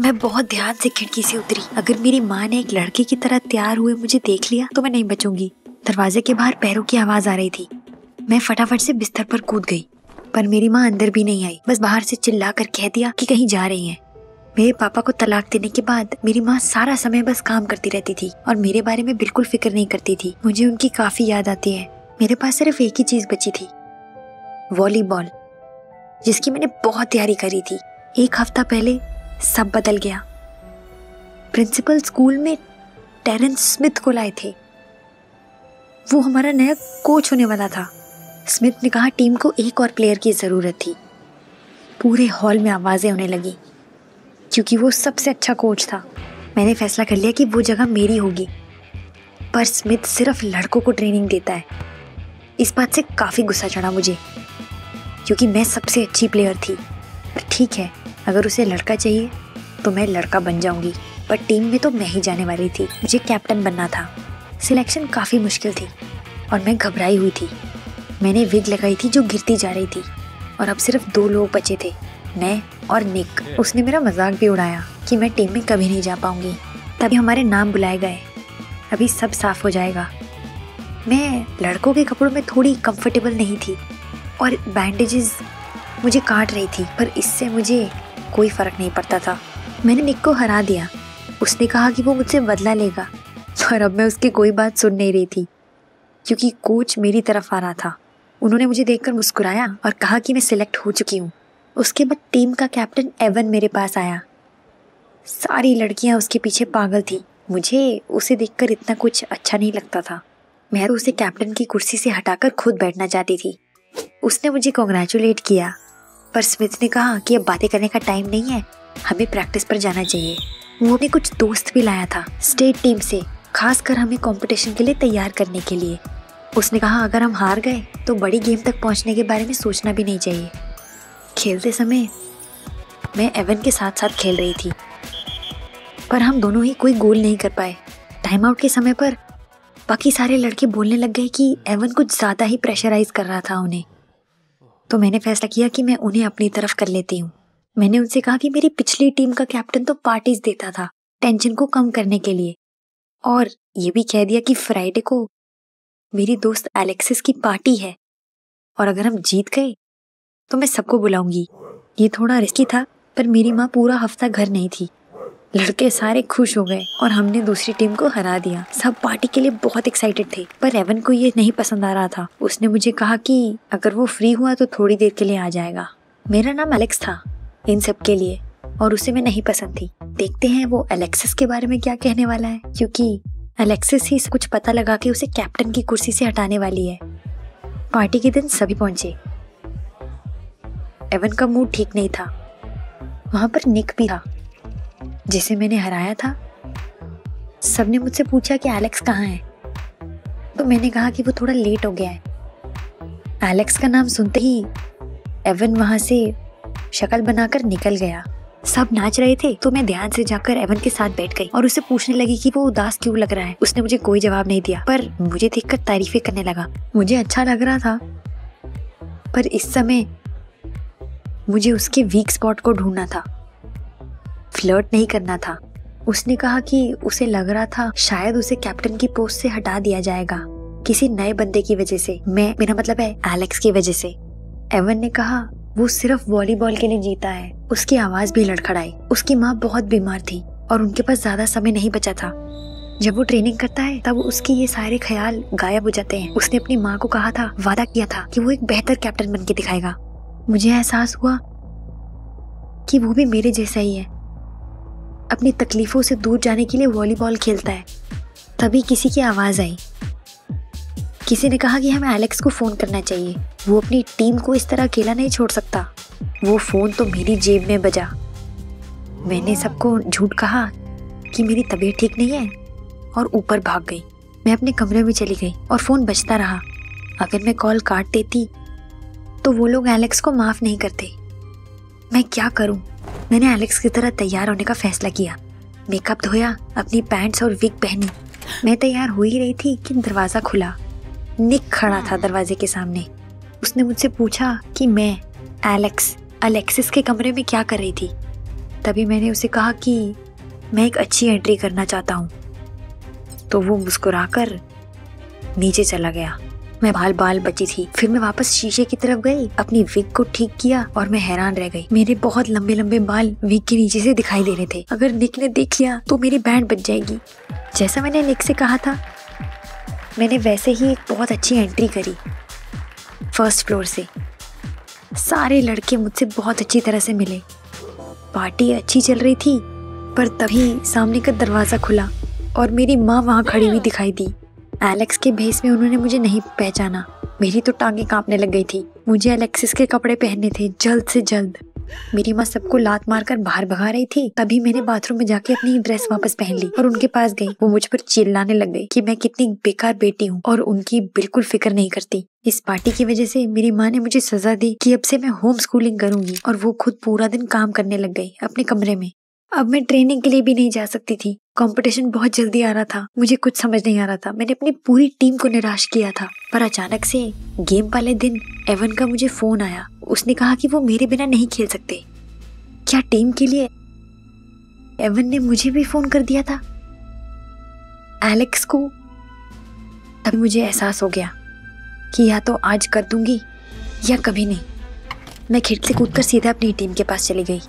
मैं बहुत ध्यान से खिड़की से उतरी। अगर मेरी माँ ने एक लड़के की तरह तैयार हुए मुझे देख लिया तो मैं नहीं बचूंगी। दरवाजे के बाहर पैरों की आवाज आ रही थी। मैं फटाफट से बिस्तर पर कूद गई, पर मेरी माँ अंदर भी नहीं आई। बस बाहर से चिल्ला कर कह दिया कि कहीं जा रही हैं। मेरे पापा को तलाक देने के बाद मेरी माँ सारा समय बस काम करती रहती थी और मेरे बारे में बिल्कुल फिक्र नहीं करती थी। मुझे उनकी काफी याद आती है। मेरे पास सिर्फ एक ही चीज बची थी, वॉलीबॉल, जिसकी मैंने बहुत तैयारी करी थी। एक हफ्ता पहले सब बदल गया। प्रिंसिपल स्कूल में टेरेंस स्मिथ को लाए थे। वो हमारा नया कोच होने वाला था। स्मिथ ने कहा टीम को एक और प्लेयर की जरूरत थी। पूरे हॉल में आवाजें होने लगी क्योंकि वो सबसे अच्छा कोच था। मैंने फैसला कर लिया कि वो जगह मेरी होगी। पर स्मिथ सिर्फ लड़कों को ट्रेनिंग देता है। इस बात से काफी गुस्सा चढ़ा मुझे क्योंकि मैं सबसे अच्छी प्लेयर थी। पर ठीक है, अगर उसे लड़का चाहिए तो मैं लड़का बन जाऊंगी। पर टीम में तो मैं ही जाने वाली थी। मुझे कैप्टन बनना था। सिलेक्शन काफी मुश्किल थी और मैं घबराई हुई थी। मैंने विग लगाई थी जो गिरती जा रही थी और अब सिर्फ 2 लोग बचे थे, मैं और निक। उसने मेरा मजाक भी उड़ाया कि मैं टीम में कभी नहीं जा पाऊंगी। तभी हमारे नाम बुलाए गए। अभी सब साफ हो जाएगा। मैं लड़कों के कपड़ों में थोड़ी कंफर्टेबल नहीं थी और बैंडेजेस मुझे काट रही थी, पर इससे मुझे कोई फर्क नहीं पड़ता था। मैंने निक को हरा दिया। उसने कहा कि वो मुझसे बदला लेगा, पर अब मैं उसकी कोई बात सुन नहीं रही थी क्योंकि कोच मेरी तरफ आ रहा था। उन्होंने मुझे देखकर मुस्कुराया और कहा कि मैं सिलेक्ट हो चुकी हूँ। उसके बाद टीम का कैप्टन एवन मेरे पास आया। सारी लड़कियां उसके पीछे पागल थी। मुझे उसे देखकर इतना कुछ अच्छा नहीं लगता था। मैं तो उसे कैप्टन की कुर्सी से हटाकर खुद बैठना चाहती थी। उसने मुझे कॉन्ग्रेचुलेट किया, पर स्मिथ ने कहा कि अब बातें करने का टाइम नहीं है, हमें प्रैक्टिस पर जाना चाहिए। वो अपने कुछ दोस्त भी लाया था स्टेट टीम से, खासकर हमें कंपटीशन के लिए तैयार करने के लिए। उसने कहा अगर हम हार गए तो बड़ी गेम तक पहुंचने के बारे में सोचना भी नहीं चाहिए। खेलते समय मैं एवन के साथ साथ खेल रही थी, पर हम दोनों ही कोई गोल नहीं कर पाए। टाइम आउट के समय पर बाकी सारे लड़के बोलने लग गए कि एवन कुछ ज़्यादा ही प्रेशराइज कर रहा था उन्हें। तो मैंने फैसला किया कि मैं उन्हें अपनी तरफ कर लेती हूँ। मैंने उनसे कहा कि मेरी पिछली टीम का कैप्टन तो पार्टीज देता था टेंशन को कम करने के लिए, और ये भी कह दिया कि फ्राइडे को मेरी दोस्त एलेक्सिस की पार्टी है और अगर हम जीत गए तो मैं सबको बुलाऊंगी। ये थोड़ा रिस्की था, पर मेरी माँ पूरा हफ्ता घर नहीं थी। लड़के सारे खुश हो गए और हमने दूसरी टीम को हरा दिया। सब पार्टी के लिए बहुत एक्साइटेड थे, पर एवन को ये नहीं पसंद आ रहा था। उसने मुझे कहा कि अगर वो फ्री हुआ तो थोड़ी देर के लिए आ जाएगा। मेरा नाम एलेक्स था इन सब के लिए और उसे मैं नहीं पसंद थी। देखते हैं वो एलेक्सिस के बारे में क्या कहने वाला है, क्योंकि एलेक्सिस ही कुछ पता लगा के उसे कैप्टन की कुर्सी से हटाने वाली है। पार्टी के दिन सभी पहुंचे। एवन का मूड ठीक नहीं था। वहां पर निक भी था जिसे मैंने हराया था। सबने मुझसे पूछा कि एलेक्स कहाँ है, तो मैंने कहा कि वो थोड़ा लेट हो गया है। एलेक्स का नाम सुनते ही एवन वहां से शक्ल बनाकर निकल गया। सब नाच रहे थे तो मैं ध्यान से जाकर एवन के साथ बैठ गई और उससे पूछने लगी कि वो उदास क्यों लग रहा है। उसने मुझे कोई जवाब नहीं दिया, पर मुझे देखकर तारीफें करने लगा। मुझे अच्छा लग रहा था, पर इस समय मुझे उसके वीक स्पॉट को ढूंढना था, फ्लर्ट नहीं करना था। उसने कहा कि उसे लग रहा था शायद उसे कैप्टन की पोस्ट से हटा दिया जाएगा किसी नए बंदे की वजह से। मेरा मतलब है एलेक्स की वजह से। एवन ने कहा वो सिर्फ वॉलीबॉल के लिए जीता है। उसकी आवाज भी लड़खड़ाई। उसकी माँ बहुत बीमार थी और उनके पास ज्यादा समय नहीं बचा था। जब वो ट्रेनिंग करता है तब उसके ये सारे ख्याल गायब हो जाते हैं। उसने अपनी माँ को कहा था, वादा किया था कि वो एक बेहतर कैप्टन बन के दिखाएगा। मुझे एहसास हुआ कि वो भी मेरे जैसा ही है, अपनी तकलीफों से दूर जाने के लिए वॉलीबॉल खेलता है। तभी किसी की आवाज आई। किसी ने कहा कि हमें एलेक्स को फोन करना चाहिए, वो अपनी टीम को इस तरह अकेला नहीं छोड़ सकता। वो फोन तो मेरी जेब में बजा। मैंने सबको झूठ कहा कि मेरी तबीयत ठीक नहीं है और ऊपर भाग गई। मैं अपने कमरे में चली गई और फोन बजता रहा। अगर मैं कॉल काट देती तो वो लोग एलेक्स को माफ नहीं करते। मैं क्या करूं? मैंने एलेक्स की तरह तैयार होने का फैसला किया। मेकअप धोया, अपनी पैंट्स और विग पहनी। मैं तैयार हो ही रही थी कि दरवाजा खुला। निक खड़ा था दरवाजे के सामने। उसने मुझसे पूछा कि मैं एलेक्सिस के कमरे में क्या कर रही थी। तभी मैंने उसे कहा कि मैं एक अच्छी एंट्री करना चाहता हूँ। तो वो मुस्कुराकर नीचे चला गया। मैं बाल बाल बची थी। फिर मैं वापस शीशे की तरफ गई, अपनी विग को ठीक किया और मैं हैरान रह गई। मेरे बहुत लंबे लंबे बाल विग के नीचे से दिखाई दे रहे थे। अगर निक ने देख लिया तो मेरी बैंड बच जाएगी। जैसा मैंने निक से कहा था, मैंने वैसे ही एक बहुत अच्छी एंट्री करी फर्स्ट फ्लोर से। सारे लड़के मुझसे बहुत अच्छी तरह से मिले। पार्टी अच्छी चल रही थी, पर तभी सामने का दरवाजा खुला और मेरी माँ वहाँ खड़ी हुई दिखाई दी। एलेक्स के भेस में उन्होंने मुझे नहीं पहचाना। मेरी तो टांगें कांपने लग गई थी। मुझे अलेक्सिस के कपड़े पहनने थे जल्द से जल्द। मेरी माँ सबको लात मारकर बाहर भगा रही थी। तभी मैंने बाथरूम में जाके अपनी ड्रेस वापस पहन ली और उनके पास गई। वो मुझ पर चिल्लाने लग गई कि मैं कितनी बेकार बेटी हूँ और उनकी बिल्कुल फिक्र नहीं करती। इस पार्टी की वजह से मेरी माँ ने मुझे सजा दी कि अब से मैं होम स्कूलिंग करूंगी और वो खुद पूरा दिन काम करने लग गई अपने कमरे में। अब मैं ट्रेनिंग के लिए भी नहीं जा सकती थी। कंपटीशन बहुत जल्दी आ रहा था। मुझे कुछ समझ नहीं आ रहा था। मैंने अपनी पूरी टीम को निराश किया था। पर अचानक से गेम वाले दिन एवन का मुझे फोन आया। उसने कहा कि वो मेरे बिना नहीं खेल सकते। क्या टीम के लिए एवन ने मुझे भी फोन कर दिया था, एलेक्स को? तभी मुझे एहसास हो गया कि या तो आज कर दूंगी या कभी नहीं। मैं खिड़की से कूदकर सीधा अपनी टीम के पास चली गई।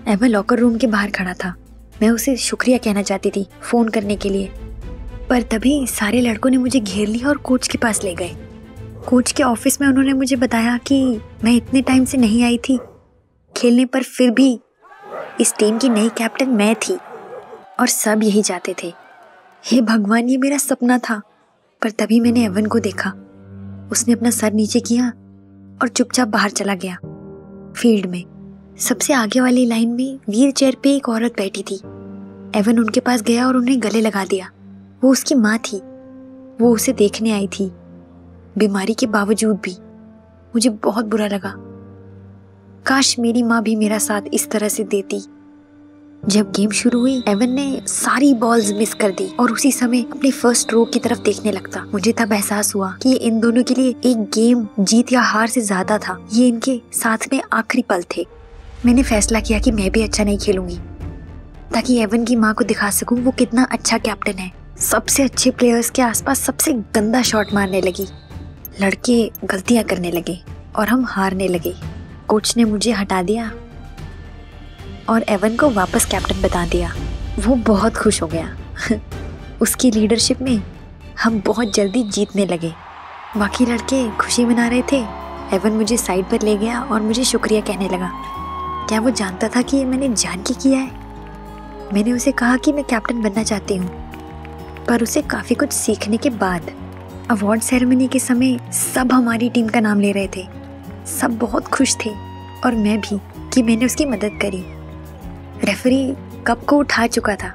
एवन लॉकर रूम के बाहर खड़ा था। मैं उसे शुक्रिया कहना चाहती थी फोन करने के लिए, पर तभी सारे लड़कों ने मुझे घेर लिया और कोच के पास ले गए। कोच के ऑफिस में उन्होंने मुझे बताया कि मैं इतने टाइम से नहीं आई थी खेलने, पर फिर भी इस टीम की नई कैप्टन मैं थी और सब यही चाहते थे। हे भगवान, ये मेरा सपना था। पर तभी मैंने एवन को देखा। उसने अपना सर नीचे किया और चुपचाप बाहर चला गया। फील्ड में सबसे आगे वाली लाइन में व्हील चेयर पे एक औरत बैठी थी। एवन उनके पास गया और उन्हें गले लगा दिया। वो उसकी माँ थी। वो उसे देखने आई थी, बीमारी के बावजूद भी। मुझे बहुत बुरा लगा। काश मेरी माँ भी मेरा साथ इस तरह से देती। जब गेम शुरू हुई, एवन ने सारी बॉल्स मिस कर दी और उसी समय अपनी फर्स्ट रो की तरफ देखने लगता। मुझे तब एहसास हुआ कि ये इन दोनों के लिए एक गेम जीत या हार से ज्यादा था। ये इनके साथ में आखिरी पल थे। मैंने फैसला किया कि मैं भी अच्छा नहीं खेलूंगी, ताकि एवन की माँ को दिखा सकूं वो कितना अच्छा कैप्टन है। सबसे अच्छे प्लेयर्स के आसपास सबसे गंदा शॉट मारने लगी। लड़के गलतियां करने लगे और हम हारने लगे। कोच ने मुझे हटा दिया और एवन को वापस कैप्टन बता दिया। वो बहुत खुश हो गया। उसकी लीडरशिप में हम बहुत जल्दी जीतने लगे। बाकी लड़के खुशी मना रहे थे। एवन मुझे साइड पर ले गया और मुझे शुक्रिया कहने लगा। क्या वो जानता था कि ये मैंने जान के किया है? मैंने उसे कहा कि मैं कैप्टन बनना चाहती हूँ, पर उसे काफ़ी कुछ सीखने के बाद। अवार्ड सेरेमनी के समय सब हमारी टीम का नाम ले रहे थे। सब बहुत खुश थे और मैं भी, कि मैंने उसकी मदद करी। रेफरी कप को उठा चुका था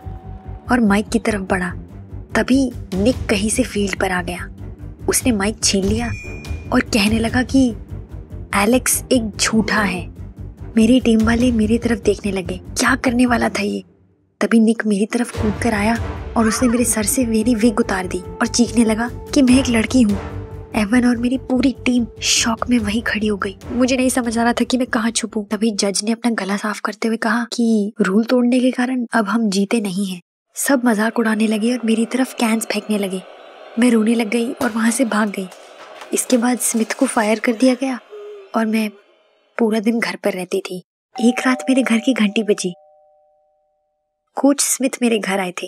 और माइक की तरफ बढ़ा। तभी निक कहीं से फील्ड पर आ गया। उसने माइक छीन लिया और कहने लगा कि एलेक्स एक झूठा है। मेरी टीम वाले मेरी तरफ देखने लगे। क्या करने वाला था ये? तभी निक मेरी तरफ कूद कर आया और उसने मेरे सर से मेरी विग उतार दी और चीखने लगा कि मैं एक लड़की हूँ। एवन और मेरी पूरी टीम शॉक में वहीं खड़ी हो गई। मुझे नहीं समझ आ रहा था कि मैं कहाँ छुपूं। तभी जज ने अपना गला साफ करते हुए कहा कि रूल तोड़ने के कारण अब हम जीते नहीं हैं। सब मजाक उड़ाने लगे और मेरी तरफ कैंस फेंकने लगे। मैं रोने लग गई और वहां से भाग गई। इसके बाद स्मिथ को फायर कर दिया गया और मैं पूरा दिन घर पर रहती थी। एक रात मेरे घर की घंटी बजी। कोच स्मिथ मेरे घर आए थे।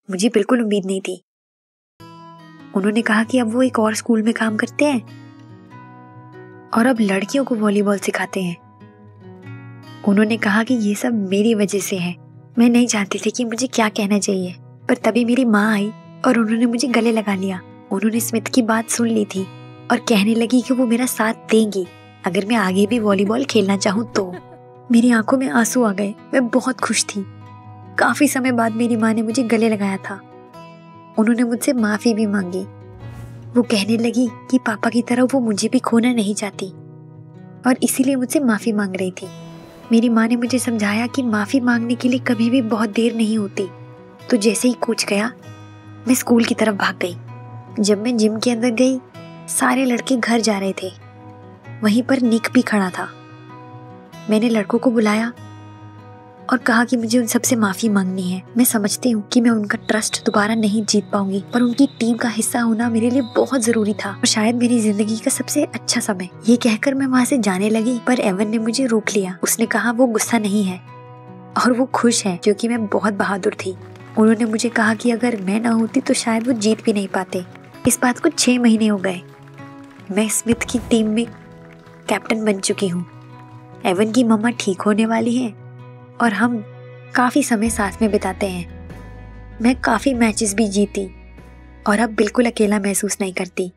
मुझे बिल्कुल उम्मीद नहीं थी। उन्होंने कहा कि अब वो एक और स्कूल में काम करते हैं और अब लड़कियों को वॉलीबॉल सिखाते हैं। उन्होंने कहा कि ये सब मेरी वजह से है। मैं नहीं जानती थी कि मुझे क्या कहना चाहिए, पर तभी मेरी माँ आई और उन्होंने मुझे गले लगा लिया। उन्होंने स्मिथ की बात सुन ली थी और कहने लगी कि वो मेरा साथ देंगी अगर मैं आगे भी वॉलीबॉल खेलना चाहूँ तो। मेरी आंखों में आंसू आ गए। मैं बहुत खुश थी। काफी समय बाद मेरी माँ ने मुझे गले लगाया था। उन्होंने मुझसे माफी भी मांगी। वो कहने लगी कि पापा की तरह वो मुझे भी खोना नहीं चाहती और इसीलिए मुझसे माफी मांग रही थी। मेरी माँ ने मुझे समझाया कि माफी मांगने के लिए कभी भी बहुत देर नहीं होती। तो जैसे ही कोच गया, मैं स्कूल की तरफ भाग गई। जब मैं जिम के अंदर गई, सारे लड़के घर जा रहे थे। वहीं पर निक भी खड़ा था। मैंने लड़कों को बुलाया और कहा कि मुझे उन सबसे माफी मांगनी है। मैं समझती हूँ कि मैं उनका ट्रस्ट दोबारा नहीं जीत पाऊंगी, पर उनकी टीम का हिस्सा होना मेरे लिए बहुत जरूरी था और शायद मेरी जिंदगी का सबसे अच्छा समय। ये कहकर मैं वहाँ से जाने लगी, पर एवन ने मुझे रोक लिया। उसने कहा वो गुस्सा नहीं है और वो खुश है क्योंकि मैं बहुत बहादुर थी। उन्होंने मुझे कहा कि अगर मैं ना होती तो शायद वो जीत भी नहीं पाते। इस बात को 6 महीने हो गए। मैं स्मिथ की टीम में कैप्टन बन चुकी हूँ। एवन की मम्मा ठीक होने वाली है और हम काफ़ी समय साथ में बिताते हैं। मैं काफ़ी मैचेस भी जीती और अब बिल्कुल अकेला महसूस नहीं करती।